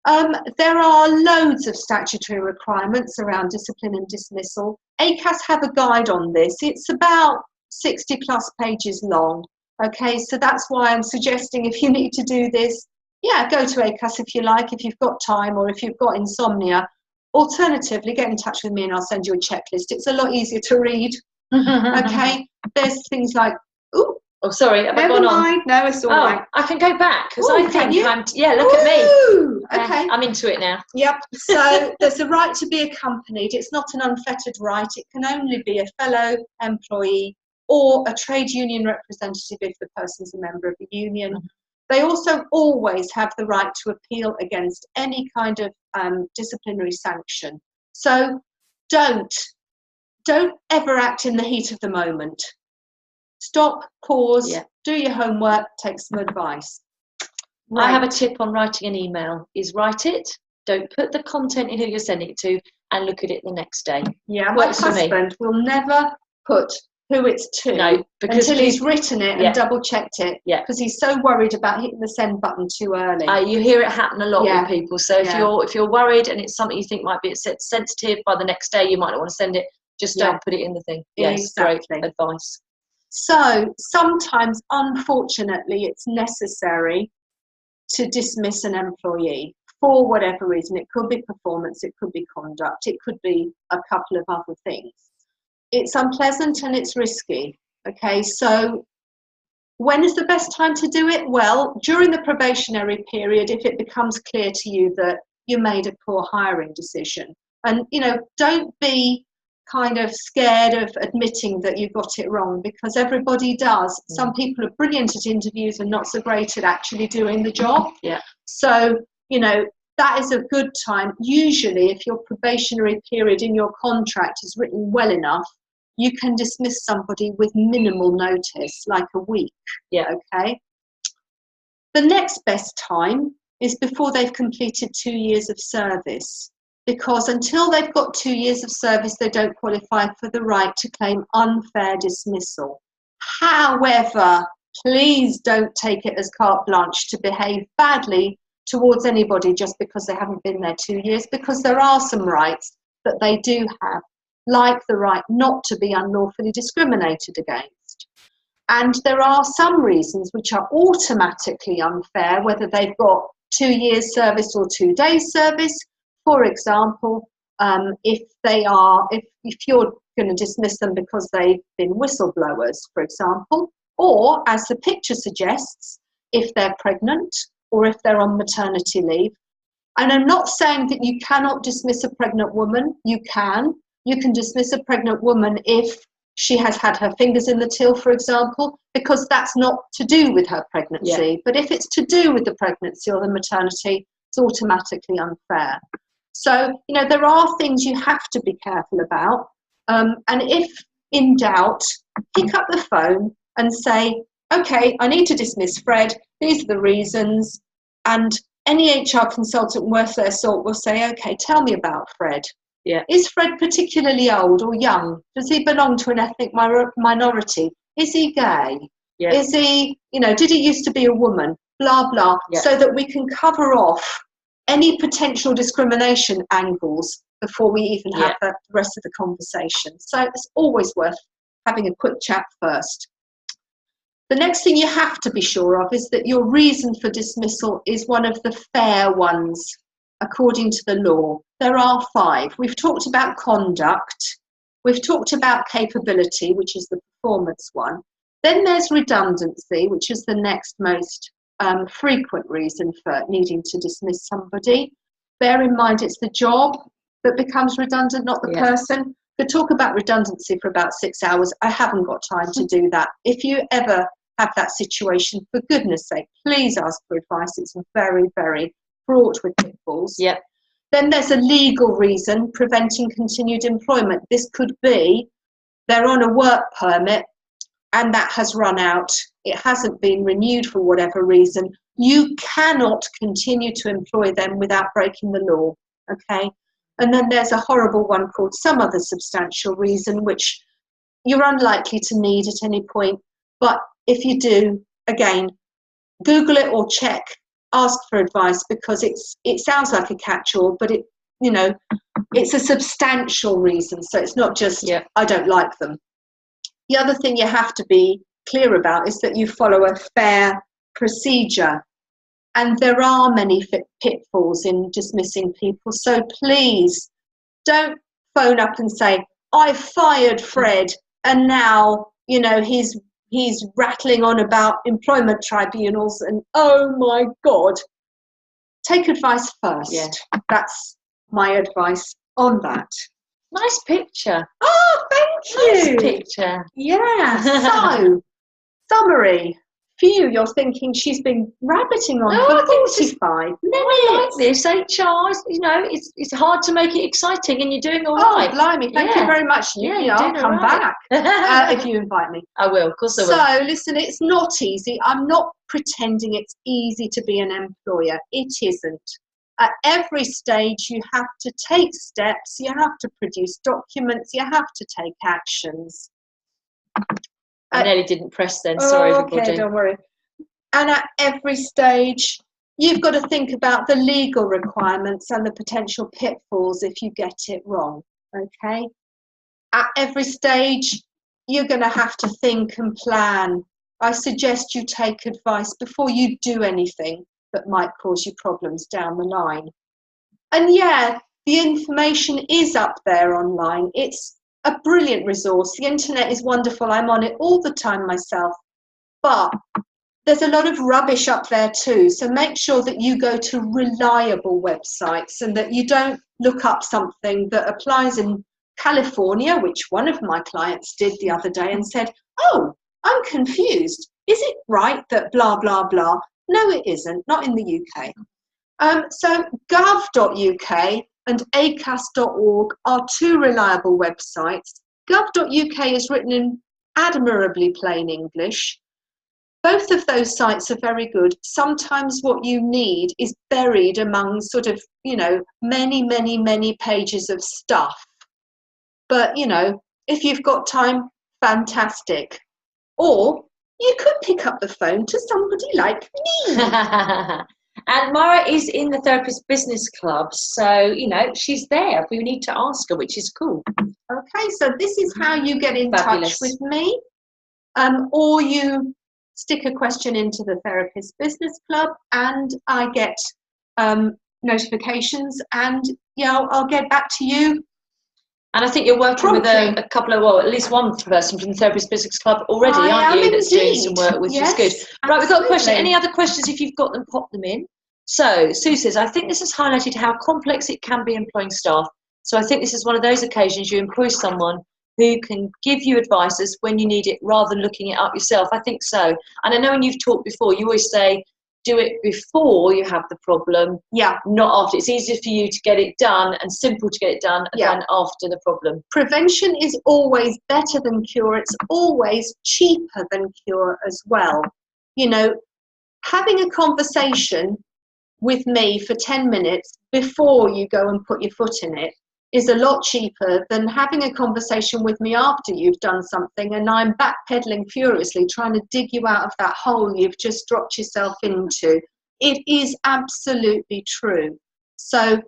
There are loads of statutory requirements around discipline and dismissal. ACAS have a guide on this. It's about 60 plus pages long. Okay, so that's why I'm suggesting, if you need to do this, go to ACAS if you like, if you've got time, or if you've got insomnia. Alternatively, get in touch with me and I'll send you a checklist. It's a lot easier to read. Okay, there's things like, oh, sorry, have I never gone mind. on? No, it's all right. I can go back, because I think I'm. Yeah, look at me. Okay, I'm into it now. Yep. So there's a right to be accompanied. It's not an unfettered right. It can only be a fellow employee or a trade union representative if the person's a member of the union. Mm-hmm. They also always have the right to appeal against any kind of disciplinary sanction. So don't ever act in the heat of the moment. Stop, pause, do your homework, take some advice. Right. I have a tip on writing an email, is write it, don't put the content in who you're sending it to, and look at it the next day. Yeah, my husband will never put who it's to until he's written it and double checked it, because he's so worried about hitting the send button too early. You hear it happen a lot with people. So if you're worried and it's something you think might be sensitive, by the next day you might not want to send it. Just don't put it in the thing. Yes, exactly. Great advice. So sometimes, unfortunately, it's necessary to dismiss an employee for whatever reason. It could be performance, it could be conduct, it could be a couple of other things. It's unpleasant and it's risky. Okay, so when is the best time to do it? Well, during the probationary period, if it becomes clear to you that you made a poor hiring decision. And, don't be kind of scared of admitting that you got it wrong, because everybody does. Some people are brilliant at interviews and not so great at actually doing the job. Yeah. So, that is a good time. Usually, if your probationary period in your contract is written well enough, you can dismiss somebody with minimal notice, like a week. Yeah. Okay. The next best time is before they've completed 2 years of service, because until they've got 2 years of service, they don't qualify for the right to claim unfair dismissal. However, please don't take it as carte blanche to behave badly towards anybody just because they haven't been there 2 years, because there are some rights that they do have, like the right not to be unlawfully discriminated against. And there are some reasons which are automatically unfair, whether they've got 2 years service or 2 days service. For example, if you're going to dismiss them because they've been whistleblowers, for example, or, as the picture suggests, if they're pregnant or if they're on maternity leave. And I'm not saying that you cannot dismiss a pregnant woman. You can. You can dismiss a pregnant woman if she has had her fingers in the till, for example, because that's not to do with her pregnancy. Yeah. But if it's to do with the pregnancy or the maternity, it's automatically unfair. So, there are things you have to be careful about. And if in doubt, pick up the phone and say, okay, I need to dismiss Fred. These are the reasons. And any HR consultant worth their salt will say, okay, tell me about Fred. Yeah. Is Fred particularly old or young? Does he belong to an ethnic minority? Is he gay? Yeah. Is he, did he used to be a woman? Blah, blah. Yeah. So that we can cover off any potential discrimination angles before we even have the rest of the conversation. So it's always worth having a quick chat first. The next thing you have to be sure of is that your reason for dismissal is one of the fair ones, according to the law. There are 5. We've talked about conduct. We've talked about capability, which is the performance one. Then there's redundancy, which is the next most frequent reason for needing to dismiss somebody. Bear in mind it's the job that becomes redundant, not the person. Could talk about redundancy for about 6 hours. I haven't got time to do that. If you ever have that situation, for goodness sake, please ask for advice. It's very, very fraught with pitfalls. Yep. Then there's a legal reason preventing continued employment. This could be they're on a work permit and that has run out. It hasn't been renewed for whatever reason. You cannot continue to employ them without breaking the law, okay? And then there's a horrible one called some other substantial reason, which you're unlikely to need at any point. But if you do, again, Google it or check, ask for advice, because it sounds like a catch-all, but it's a substantial reason. So it's not just, I don't like them. The other thing you have to be clear about is that you follow a fair procedure. And there are many pitfalls in dismissing people. So please don't phone up and say, I fired Fred and now, he's rattling on about employment tribunals and oh my God. Take advice first. Yeah. That's my advice on that. Nice picture. Oh, thank you. Nice picture. Yeah. So, summary. For you, you're thinking she's been rabbiting on for 45 minutes. I like this. HR, it's hard to make it exciting, and you're doing all right. Oh, blimey. Thank you very much. I'll come back if you invite me. I will, of course I will. So, listen, it's not easy. I'm not pretending it's easy to be an employer. It isn't. At every stage, you have to take steps. You have to produce documents. You have to take actions. I nearly didn't press then, sorry everybody. Okay, don't worry. And at every stage, you've got to think about the legal requirements and the potential pitfalls if you get it wrong, okay? At every stage, you're going to have to think and plan. I suggest you take advice before you do anything that might cause you problems down the line. And yeah, the information is up there online. It's a brilliant resource. The internet is wonderful. I'm on it all the time myself. But there's a lot of rubbish up there too. So make sure that you go to reliable websites and that you don't look up something that applies in California, which one of my clients did the other day and said, oh, I'm confused. Is it right that blah, blah, blah? No, it isn't. Not in the UK. So gov.uk and acast.org are 2 reliable websites. Gov.uk is written in admirably plain English. Both of those sites are very good. Sometimes what you need is buried among sort of, many, many, many pages of stuff. But, if you've got time, fantastic. Or you could pick up the phone to somebody like me. And Mara is in the Therapist Business Club, so, she's there. We need to ask her, which is cool. Okay, so this is how you get in touch with me. Or you stick a question into the Therapist Business Club and I get notifications and, I'll get back to you. And I think you're working with a couple of, at least one person from the Therapist Business Club already, aren't you? That's doing some work, which is good. Right, we've got a question. Any other questions? If you've got them, pop them in. So, Sue says, I think this has highlighted how complex it can be employing staff. So I think this is one of those occasions you employ someone who can give you advice as when you need it rather than looking it up yourself. I think so. And I know when you've talked before, you always say, do it before you have the problem, not after. It's easier for you to get it done and simple to get it done than after the problem. Prevention is always better than cure. It's always cheaper than cure as well. Having a conversation with me for 10 minutes before you go and put your foot in it is a lot cheaper than having a conversation with me after you've done something and I'm backpedaling furiously trying to dig you out of that hole you've just dropped yourself into. It is absolutely true. So,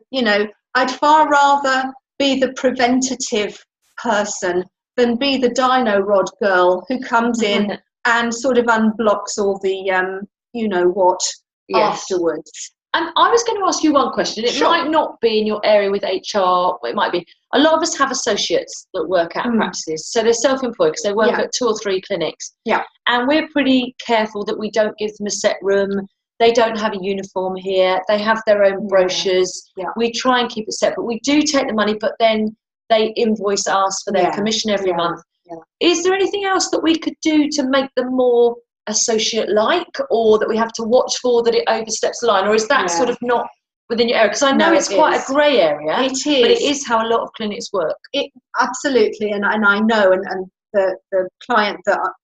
I'd far rather be the preventative person than be the dino rod girl who comes in and sort of unblocks all the you know what afterwards. And I was going to ask you one question. It might not be in your area with HR. It might be. A lot of us have associates that work at practices. So they're self-employed because they work at 2 or 3 clinics. Yeah. And we're pretty careful that we don't give them a set room. They don't have a uniform here. They have their own brochures. Yeah. We try and keep it separate. We do take the money, but then they invoice us for their commission every month. Yeah. Is there anything else that we could do to make them more associate-like, or that we have to watch for that it oversteps the line, or is that sort of not within your area? Because I know it's quite a grey area. It is, but it is how a lot of clinics work. It absolutely, and I know, and the client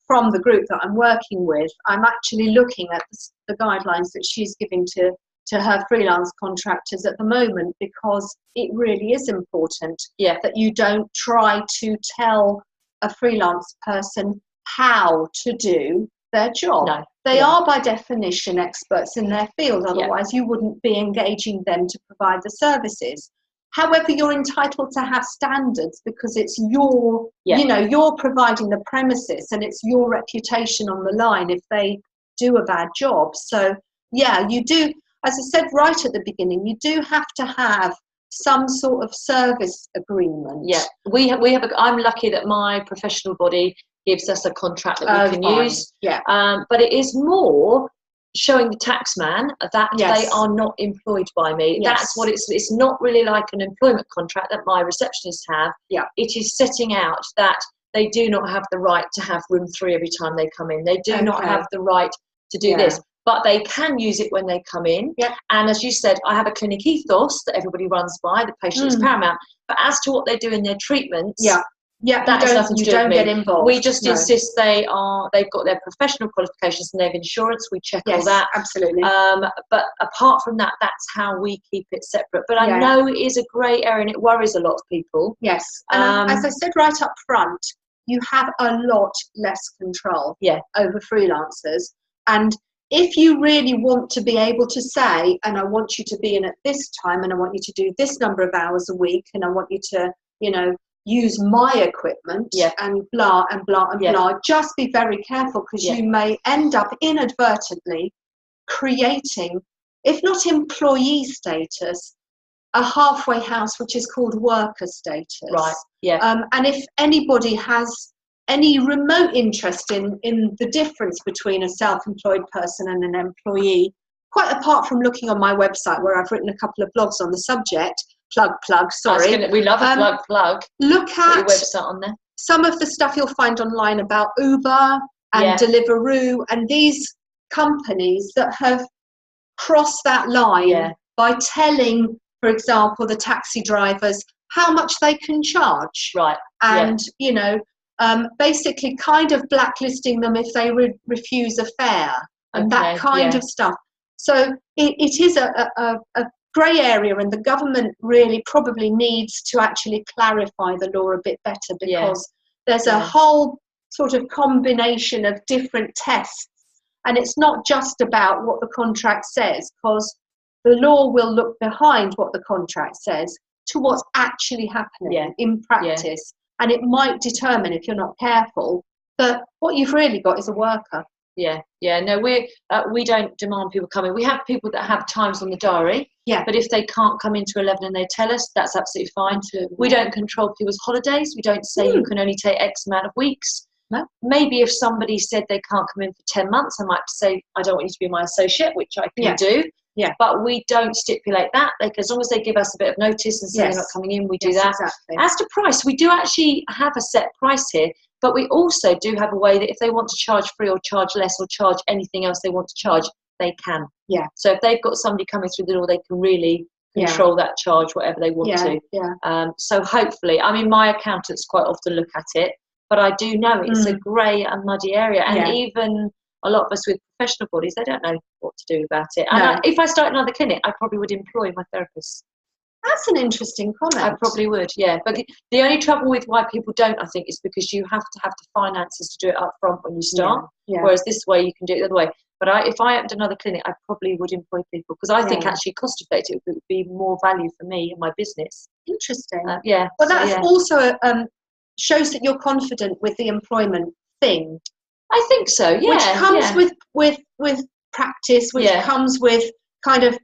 from the group that I'm working with, I'm actually looking at the guidelines that she's giving to her freelance contractors at the moment, because it really is important that you don't try to tell a freelance person how to do their job. No. They are by definition experts in their field, otherwise you wouldn't be engaging them to provide the services. However, you're entitled to have standards because it's your, you know, you're providing the premises and it's your reputation on the line if they do a bad job. So you do, as I said right at the beginning, you do have to have some sort of service agreement. Yeah, we have. I'm lucky that my professional body gives us a contract that we can use. Yeah. But it is more showing the taxman that they are not employed by me. That's what it's not really like an employment contract that my receptionists have. Yeah. It is setting out that they do not have the right to have room 3 every time they come in. They do not have the right to do this. But they can use it when they come in. Yeah. And as you said, I have a clinic ethos that everybody runs by. The patient is paramount. But as to what they do in their treatments, that has nothing to do with me. Get involved. We just insist they've got their professional qualifications and they have insurance. We check all that. Absolutely. But apart from that, that's how we keep it separate. But I know it is a grey area and it worries a lot of people. Yes. And as I said right up front, you have a lot less control over freelancers. And if you really want to be able to say, and I want you to be in at this time, and I want you to do this number of hours a week, and I want you to, you know, use my equipment and blah and blah and blah, just be very careful, because you may end up inadvertently creating, if not employee status, a halfway house which is called worker status. Right. Yeah. And if anybody has any remote interest in the difference between a self-employed person and an employee, quite apart from looking on my website where I've written a couple of blogs on the subject, sorry. We love a plug. Look at your website on there. Some of the stuff you'll find online about Uber and Deliveroo and these companies that have crossed that line by telling, for example, the taxi drivers how much they can charge. Right. And, you know, basically kind of blacklisting them if they refuse a fare and that kind of stuff. So it is a grey area, and the government really probably needs to actually clarify the law a bit better, because there's a whole sort of combination of different tests, and it's not just about what the contract says, because the law will look behind what the contract says to what's actually happening in practice. And it might determine, if you're not careful, that what you've really got is a worker. No, we don't demand people come in. We have people that have times on the diary. But if they can't come into 11 and they tell us, that's absolutely fine. We don't control people's holidays. We don't say you can only take X amount of weeks. No. Maybe if somebody said they can't come in for 10 months, I might say, I don't want you to be my associate, which I can do. But we don't stipulate that. Like, as long as they give us a bit of notice and say they're not coming in, we do that. Exactly. As to price, we do actually have a set price here, but we also do have a way that if they want to charge free or charge less or charge anything else they want to charge, they can. So if they've got somebody coming through the door, they can really control that charge, whatever they want to. So hopefully, I mean, my accountants quite often look at it, but I do know it's a grey and muddy area. And even a lot of us with professional bodies, they don't know what to do about it. And if I start another clinic, I probably would employ my therapist. That's an interesting comment. I probably would, But the only trouble with why people don't, I think, is because you have to have the finances to do it up front when you start. Whereas this way, you can do it the other way. But if I opened another clinic, I probably would employ people, because I think actually cost effective, it would be more value for me and my business. Interesting. Yeah. Well, that's yeah. also shows that you're confident with the employment thing. I think so. Yeah. Which comes with practice, which comes with kind of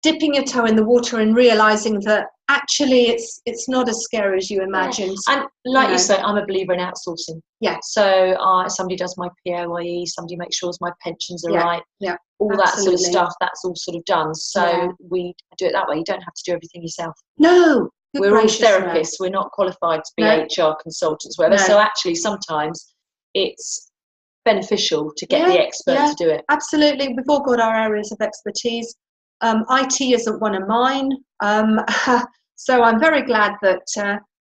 dipping your toe in the water and realizing that actually it's not as scary as you imagined. And like you say, I'm a believer in outsourcing. Yeah. So somebody does my PAYE, somebody makes sure my pensions are right. Yeah. All absolutely. that sort of stuff, that's all sort of done. So we do it that way. You don't have to do everything yourself. No. We're all therapists. We're not qualified to be HR consultants, whatever. So actually sometimes it's beneficial to get the expert to do it. Absolutely. We've all got our areas of expertise. IT isn't one of mine. So I'm very glad that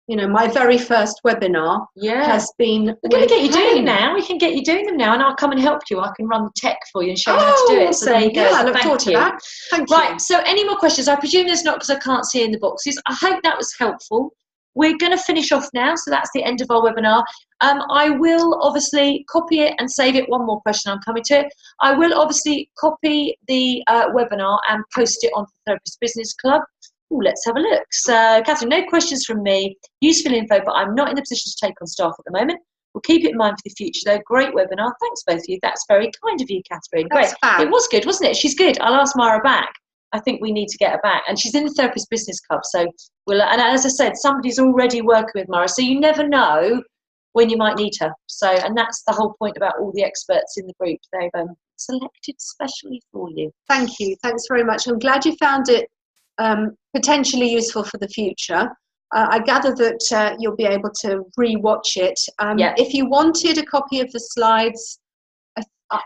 my very first webinar has been. We're going to get you doing it now. We can get you doing them now, and I'll come and help you. I can run the tech for you and show you how to do it. Awesome. So there you go. Yeah, I look forward to that. Thank you. Right. So any more questions? I presume there's not, because I can't see in the boxes. I hope that was helpful. We're going to finish off now, so that's the end of our webinar. I will obviously copy it and save it. One more question, I'm coming to it. I will obviously copy the webinar and post it on the Therapist Business Club. Ooh, let's have a look. So, Catherine, no questions from me. Useful info, but I'm not in the position to take on staff at the moment. We'll keep it in mind for the future, though. Great webinar. Thanks, both of you. That's very kind of you, Catherine. Great. It was good, wasn't it? She's good. I'll ask Mara back. I think we need to get her back. And she's in the Therapist Business Club. So, and as I said, somebody's already working with Mara. So you never know when you might need her. So, and that's the whole point about all the experts in the group. They've selected specially for you. Thank you. Thanks very much. I'm glad you found it potentially useful for the future. I gather that you'll be able to re-watch it. If you wanted a copy of the slides,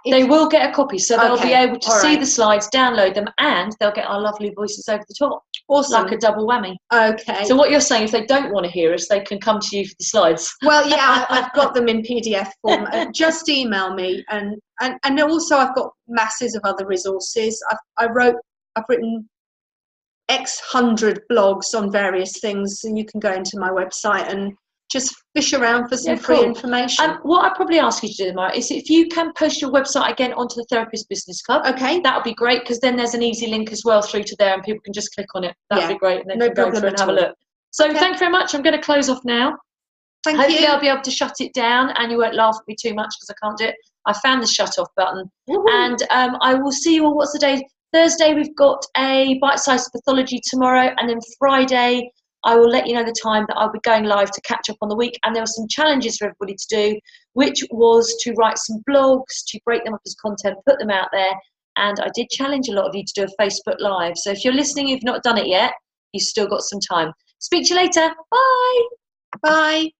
they will get a copy, so they'll be able to see the slides, download them, and they'll get our lovely voices over the top. Awesome. Like a double whammy. Okay. So what you're saying, if they don't want to hear us, they can come to you for the slides. Well, yeah, I've got them in PDF form. Just email me, and also I've got masses of other resources. I've written X hundred blogs on various things, and you can go into my website and just fish around for some free information. What I'd probably ask you to do, Mara, is if you can post your website again onto the Therapist Business Club. Okay. That would be great, because then there's an easy link as well through to there, and people can just click on it. That would be great, and then can go through and have a look. So thank you very much. I'm going to close off now. Hopefully I'll be able to shut it down, and you won't laugh at me too much because I can't do it. I found the shut off button. And I will see you all. What's the day? Thursday we've got a bite-sized pathology tomorrow, and then Friday I will let you know the time that I'll be going live to catch up on the week. And there were some challenges for everybody to do, which was to write some blogs, to break them up as content, put them out there. And I did challenge a lot of you to do a Facebook Live. So if you're listening, you've not done it yet, you've still got some time. Speak to you later. Bye. Bye.